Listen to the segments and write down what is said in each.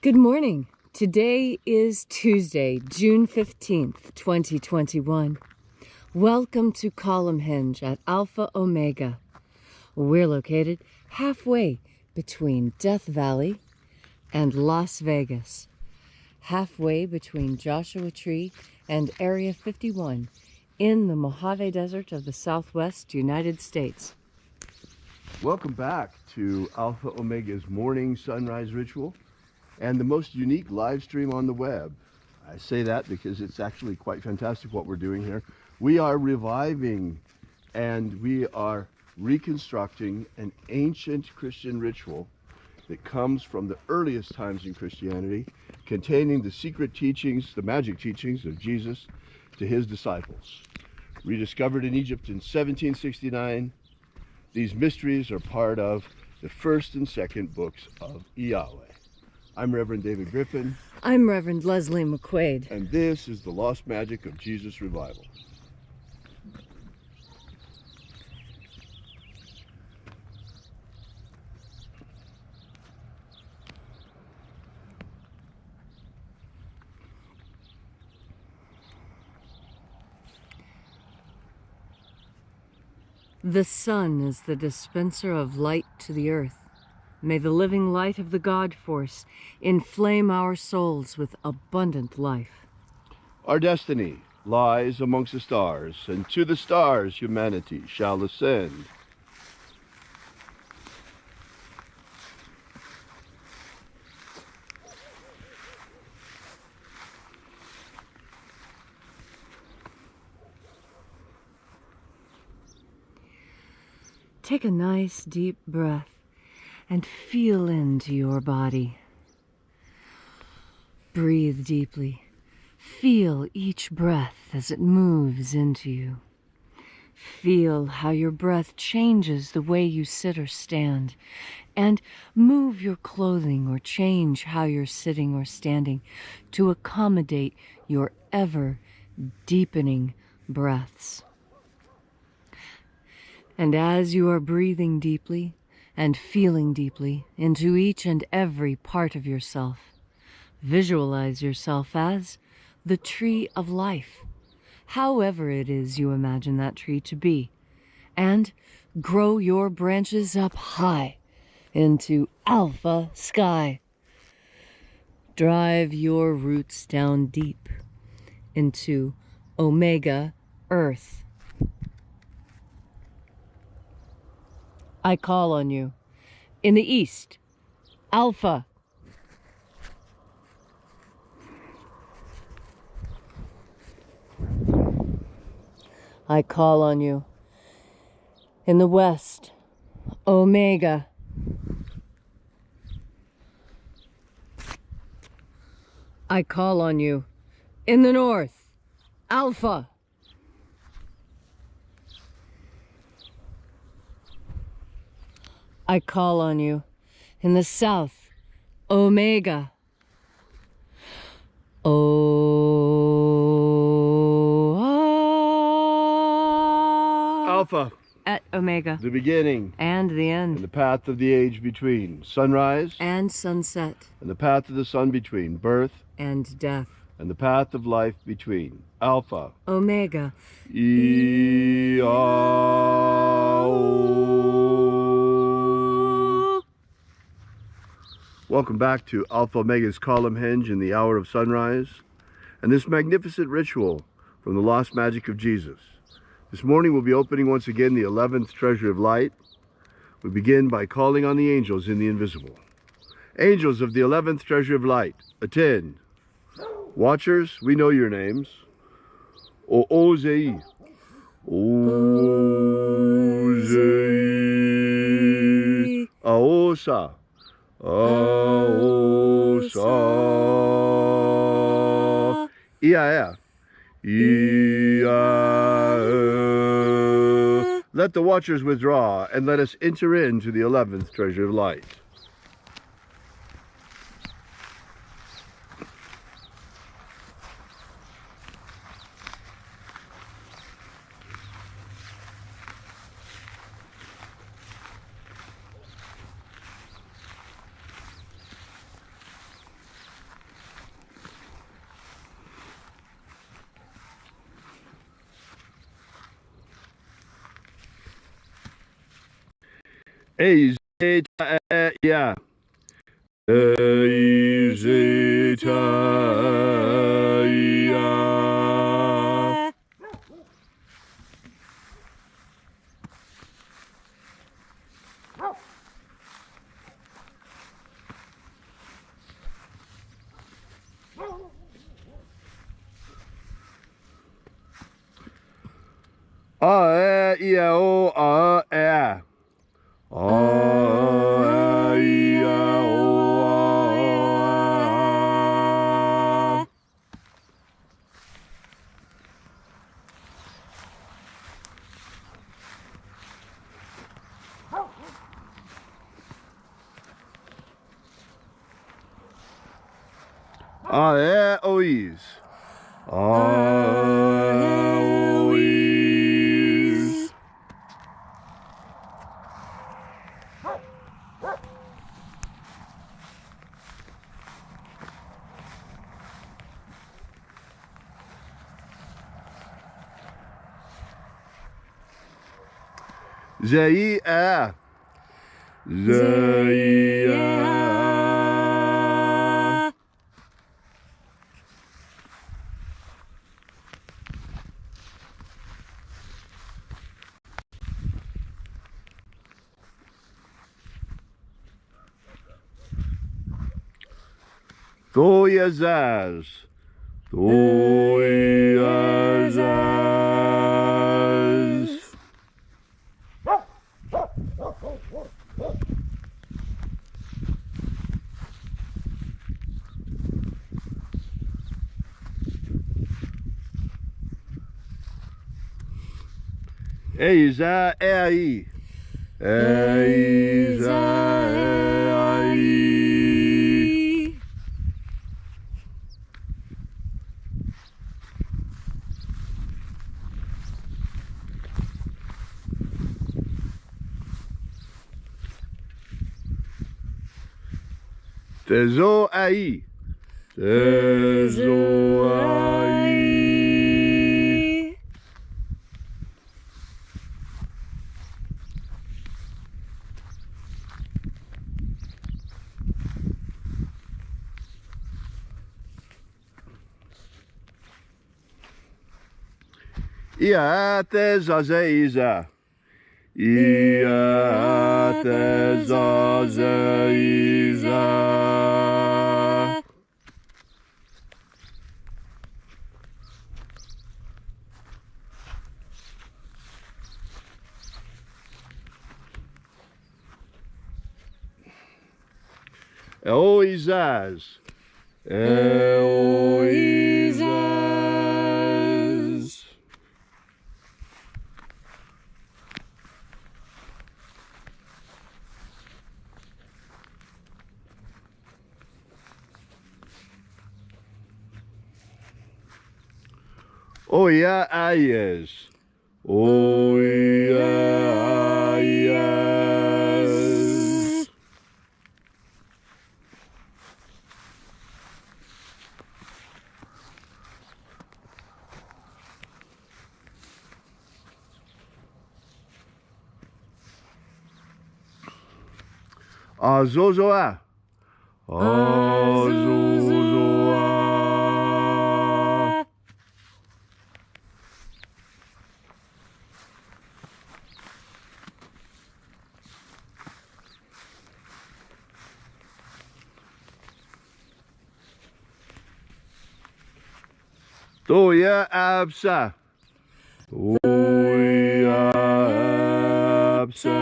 Good morning. Today is Tuesday, June 15th, 2021. Welcome to Column Hinge at Alpha Omega. We're located halfway between Death Valley and Las Vegas, halfway between Joshua Tree and Area 51 in the Mojave Desert of the Southwest United States. Welcome back to Alpha Omega's morning sunrise ritual and the most unique live stream on the web. I say that because it's actually quite fantastic what we're doing here. We are reviving and we are reconstructing an ancient Christian ritual that comes from the earliest times in Christianity, containing the secret teachings, the magic teachings of Jesus to his disciples. Rediscovered in Egypt in 1769, these mysteries are part of the first and second books of Yahweh. I'm Reverend David Griffin. I'm Reverend Leslie McQuaid. And this is the Lost Magic of Jesus Revival. The sun is the dispenser of light to the earth. May the living light of the God Force inflame our souls with abundant life. Our destiny lies amongst the stars, and to the stars humanity shall ascend. Take a nice deep breath and feel into your body. Breathe deeply. Feel each breath as it moves into you. Feel how your breath changes the way you sit or stand, and move your clothing or change how you're sitting or standing to accommodate your ever deepening breaths. And as you are breathing deeply and feeling deeply into each and every part of yourself, visualize yourself as the tree of life, however it is you imagine that tree to be, and grow your branches up high into alpha sky. Drive your roots down deep into omega earth. I call on you. In the east, Alpha. I call on you. In the west, Omega. I call on you. In the north, Alpha. I call on you. In the south, Omega. Alpha. At Omega. The beginning. And the end. And the path of the age between. Sunrise. And sunset. And the path of the sun between. Birth. And death. And the path of life between. Alpha. Omega. Welcome back to Alpha Omega's Column Hinge in the hour of sunrise and this magnificent ritual from the Lost Magic of Jesus. This morning we'll be opening once again the 11th treasure of light. We begin by calling on the angels in the invisible. Angels of the 11th treasure of light, attend. Watchers, we know your names. O-O-Z-E. O-Z-E. Aosa. Aosa. Ia. Let the watchers withdraw, and let us enter into the 11th treasure of light. A zeta ya. A zeta ya. A e o a e. A e o a. A e o is. A o is. Zei a. Zei a. Toyazaz. Toyazaz. Eiza ei. Eiza ei. Tezo ai. Tezo ai. Ia tezazeiza. Ia tezazeiza. Eoizaz. Eoizaz. Oia aies. Oia aies. Azozoa. Azozoa. Toya absa. Toya absa.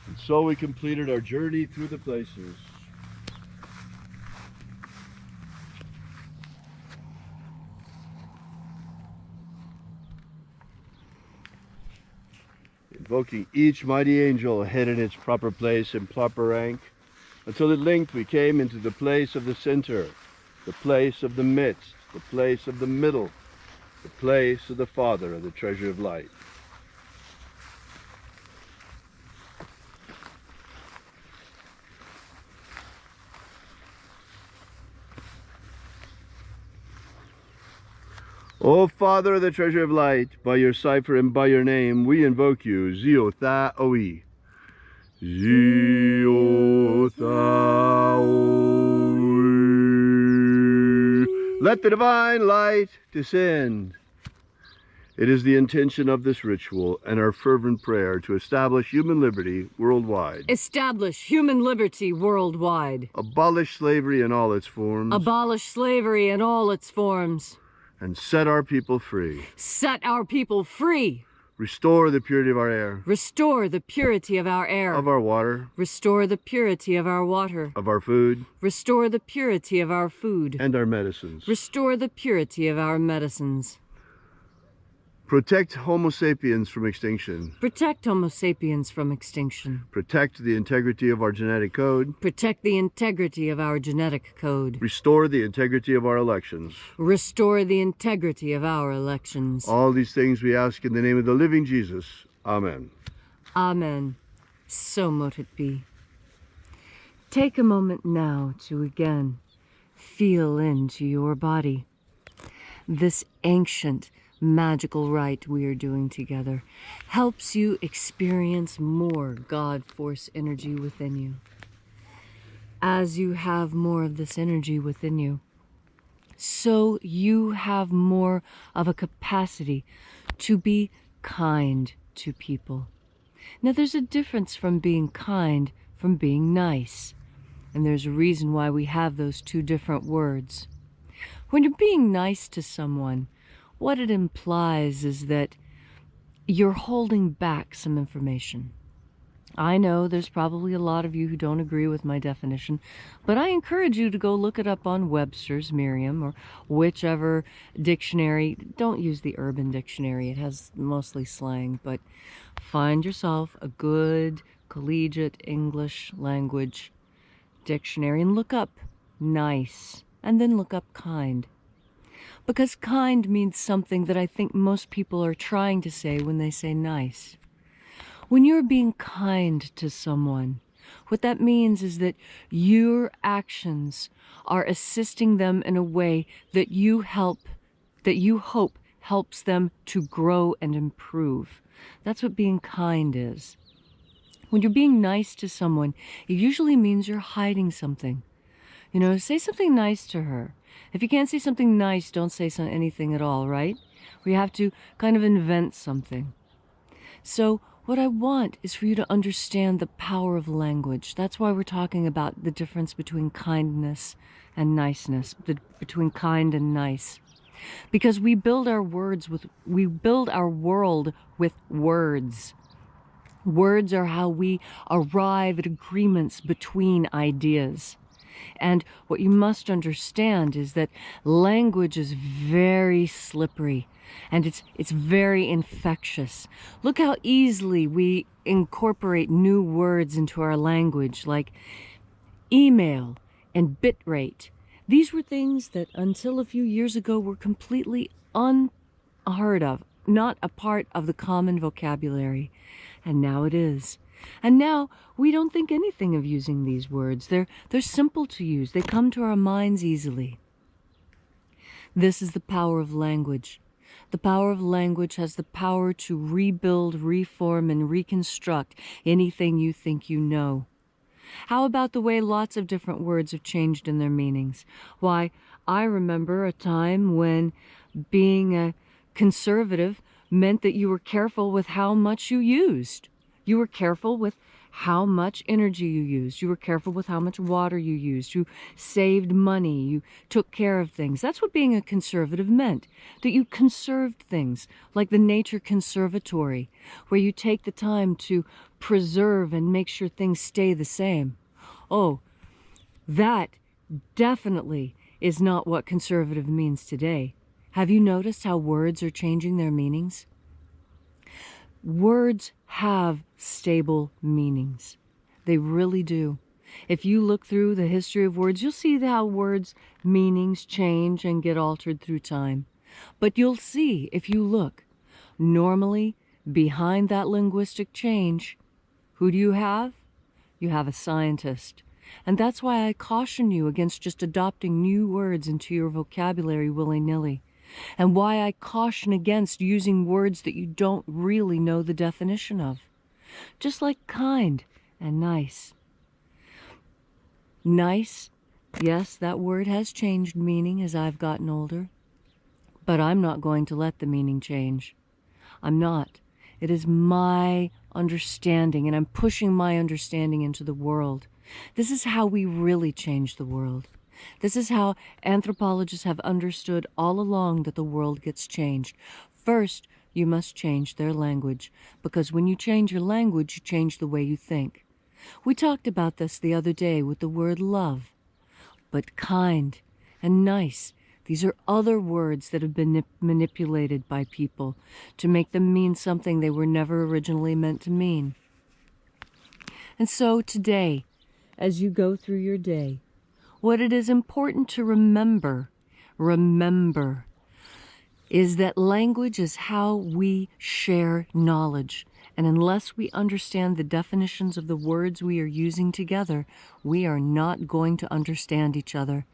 And so we completed our journey through the places. Invoking each mighty angel hid in its proper place and proper rank, until at length we came into the place of the center, the place of the midst, the place of the middle, the place of the Father of the treasure of light. O Father of the treasure of light, by your cipher and by your name, we invoke you, Zio Tha Oi. Zio Tha Oi. Let the divine light descend. It is the intention of this ritual and our fervent prayer to establish human liberty worldwide. Establish human liberty worldwide. Abolish slavery in all its forms. Abolish slavery in all its forms. And set our people free. Set our people free. Restore the purity of our air. Restore the purity of our air. Of our water. Restore the purity of our water. Of our food. Restore the purity of our food. And our medicines. Restore the purity of our medicines. Protect Homo sapiens from extinction. Protect Homo sapiens from extinction. Protect the integrity of our genetic code. Protect the integrity of our genetic code. Restore the integrity of our elections. Restore the integrity of our elections. All these things we ask in the name of the living Jesus. Amen. Amen. So mote it be. Take a moment now to again feel into your body. This ancient magical rite we are doing together helps you experience more God force energy within you. As you have more of this energy within you, so you have more of a capacity to be kind to people. Now there's a difference from being kind from being nice, and there's a reason why we have those two different words. When you're being nice to someone, what it implies is that you're holding back some information. I know there's probably a lot of you who don't agree with my definition, but I encourage you to go look it up on Webster's, Merriam, or whichever dictionary. Don't use the Urban Dictionary. It has mostly slang, but find yourself a good collegiate English language dictionary and look up nice, and then look up kind. Because kind means something that I think most people are trying to say when they say nice. When you're being kind to someone, what that means is that your actions are assisting them in a way that you hope helps them to grow and improve. That's what being kind is. When you're being nice to someone, it usually means you're hiding something. You know, say something nice to her. If you can't say something nice, don't say anything at all, right? We have to kind of invent something. So what I want is for you to understand the power of language. That's why we're talking about the difference between kindness and niceness, between kind and nice. Because we build our world with words. Words are how we arrive at agreements between ideas. And what you must understand is that language is very slippery and it's very infectious. Look how easily we incorporate new words into our language, like email and bitrate. These were things that until a few years ago were completely unheard of, not a part of the common vocabulary. And now it is. And now we don't think anything of using these words. They're simple to use. They come to our minds easily. This is the power of language. The power of language has the power to rebuild, reform, and reconstruct anything you think you know. How about the way lots of different words have changed in their meanings? Why, I remember a time when being a conservative meant that you were careful with how much you used. You were careful with how much energy you used. You were careful with how much water you used. You saved money. You took care of things. That's what being a conservative meant, that you conserved things, like the Nature Conservatory, where you take the time to preserve and make sure things stay the same. Oh, that definitely is not what conservative means today. Have you noticed how words are changing their meanings? Words have stable meanings. They really do. If you look through the history of words, you'll see how words' meanings change and get altered through time. But you'll see, if you look, normally behind that linguistic change, who do you have? You have a scientist. And that's why I caution you against just adopting new words into your vocabulary willy-nilly. and why I caution against using words that you don't really know the definition of. Just like kind and nice. Nice, yes, that word has changed meaning as I've gotten older, but I'm not going to let the meaning change. I'm not. It is my understanding, and I'm pushing my understanding into the world. This is how we really change the world. This is how anthropologists have understood all along that the world gets changed. First, you must change their language, because when you change your language, you change the way you think. We talked about this the other day with the word love. But kind and nice, these are other words that have been manipulated by people to make them mean something they were never originally meant to mean. And so today, as you go through your day, what it is important to remember is that language is how we share knowledge. And unless we understand the definitions of the words we are using together, we are not going to understand each other.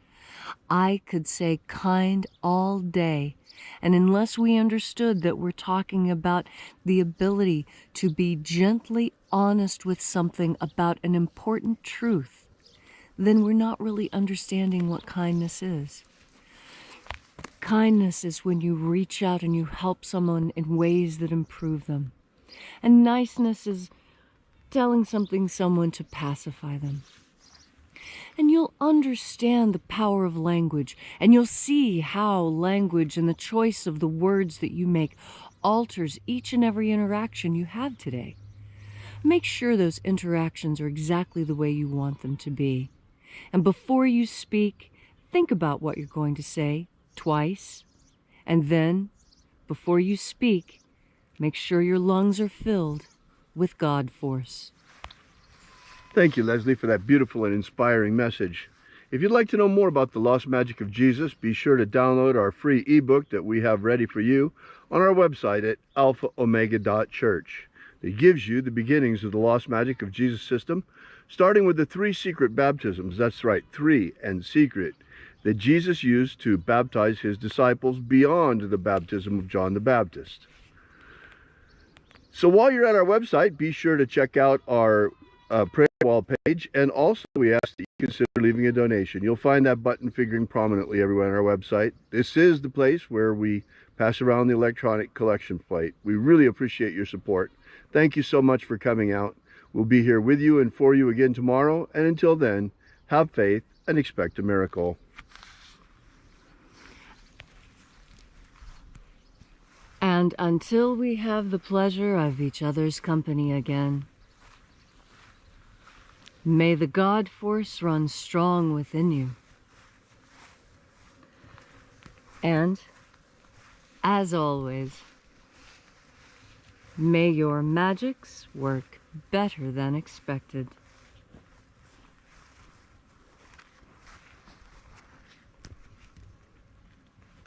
I could say kind all day, and unless we understood that we're talking about the ability to be gently honest with something about an important truth, then we're not really understanding what kindness is. Kindness is when you reach out and you help someone in ways that improve them. And niceness is telling someone to pacify them. And you'll understand the power of language, and you'll see how language and the choice of the words that you make alters each and every interaction you have today. Make sure those interactions are exactly the way you want them to be. And before you speak, think about what you're going to say twice. And then, before you speak, make sure your lungs are filled with God force. Thank you, Leslie, for that beautiful and inspiring message. If you'd like to know more about the lost magic of Jesus, be sure to download our free ebook that we have ready for you on our website at alphaomega.church. It gives you the beginnings of the lost magic of Jesus system, starting with the 3 secret baptisms. That's right, 3 and secret, that Jesus used to baptize his disciples beyond the baptism of John the Baptist. So while you're at our website, be sure to check out our prayer wall page, and also we ask that you consider leaving a donation. You'll find that button figuring prominently everywhere on our website. This is the place where we pass around the electronic collection plate. We really appreciate your support. Thank you so much for coming out. We'll be here with you and for you again tomorrow, and until then, have faith and expect a miracle. And until we have the pleasure of each other's company again, may the God force run strong within you. And, as always, may your magics work better than expected.